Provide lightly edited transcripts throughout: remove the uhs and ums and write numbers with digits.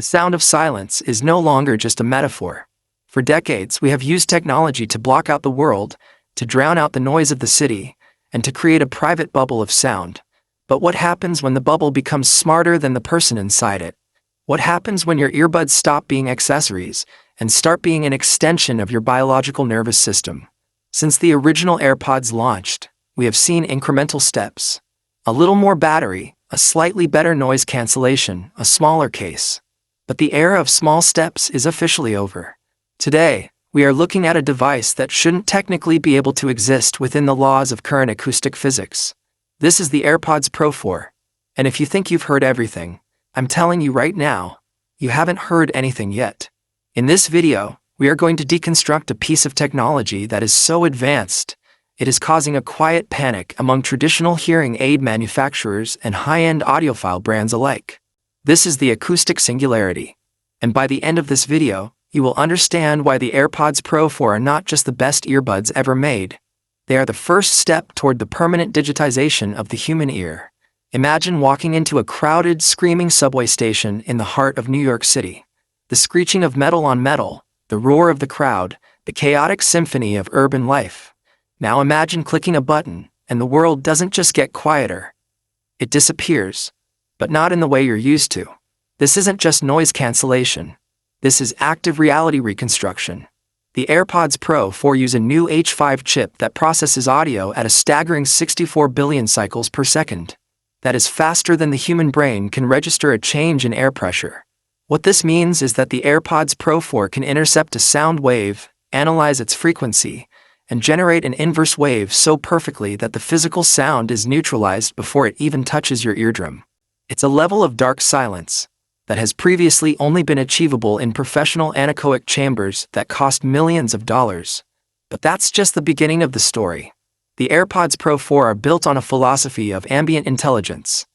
sound of silence is no longer just a metaphor. For decades, we have used technology to block out the world, to drown out the noise of the city, and to create a private bubble of sound. But what happens when the bubble becomes smarter than the person inside it? What happens when your earbuds stop being accessories and start being an extension of your biological nervous system? Since the original AirPods launched, we have seen incremental steps. A little more battery, a slightly better noise cancellation, a smaller case. But the era of small steps is officially over. Today, we are looking at a device that shouldn't technically be able to exist within the laws of current acoustic physics. This is the AirPods Pro 4. And if you think you've heard everything, I'm telling you right now, you haven't heard anything yet. In this video, we are going to deconstruct a piece of technology that is so advanced, it is causing a quiet panic among traditional hearing aid manufacturers and high-end audiophile brands alike. This is the acoustic singularity. And by the end of this video, you will understand why the AirPods Pro 4 are not just the best earbuds ever made. They are the first step toward the permanent digitization of the human ear. Imagine walking into a crowded, screaming subway station in the heart of New York City. The screeching of metal on metal, the roar of the crowd, the chaotic symphony of urban life. Now imagine clicking a button, and the world doesn't just get quieter. It disappears, but not in the way you're used to. This isn't just noise cancellation. This is active reality reconstruction. The AirPods Pro 4 use a new H5 chip that processes audio at a staggering 64 billion cycles per second. That is faster than the human brain can register a change in air pressure. What this means is that the AirPods Pro 4 can intercept a sound wave, analyze its frequency, and generate an inverse wave so perfectly that the physical sound is neutralized before it even touches your eardrum. It's a level of dark silence that has previously only been achievable in professional anechoic chambers that cost millions of dollars. But that's just the beginning of the story. The AirPods Pro 4 are built on a philosophy of ambient intelligence.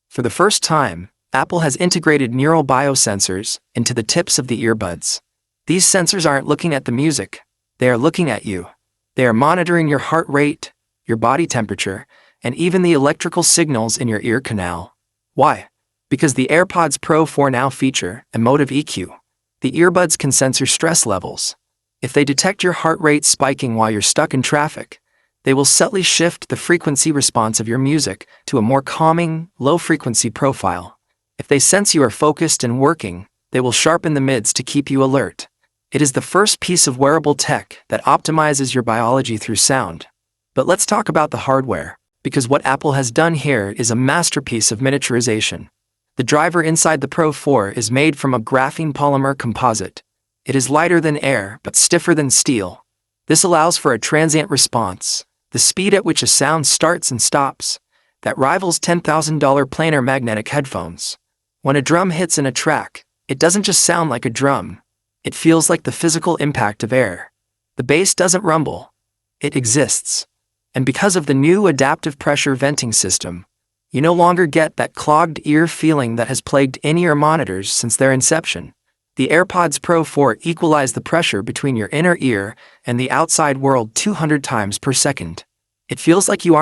For the first time, Apple has integrated neural biosensors into the tips of the earbuds. These sensors aren't looking at the music, they are looking at you. They are monitoring your heart rate, your body temperature, and even the electrical signals in your ear canal. Why? Because the AirPods Pro 4 now feature emotive EQ. The earbuds can sense your stress levels. If they detect your heart rate spiking while you're stuck in traffic, they will subtly shift the frequency response of your music to a more calming, low-frequency profile. If they sense you are focused and working, they will sharpen the mids to keep you alert. It is the first piece of wearable tech that optimizes your biology through sound. But let's talk about the hardware, because what Apple has done here is a masterpiece of miniaturization. The driver inside the Pro 4 is made from a graphene polymer composite. It is lighter than air but stiffer than steel. This allows for a transient response, the speed at which a sound starts and stops, that rivals $10,000 planar magnetic headphones. When a drum hits in a track, it doesn't just sound like a drum. It feels like the physical impact of air. The bass doesn't rumble. It exists. And because of the new adaptive pressure venting system, you no longer get that clogged ear feeling that has plagued in-ear monitors since their inception. The AirPods Pro 4 equalize the pressure between your inner ear and the outside world 200 times per second. It feels like you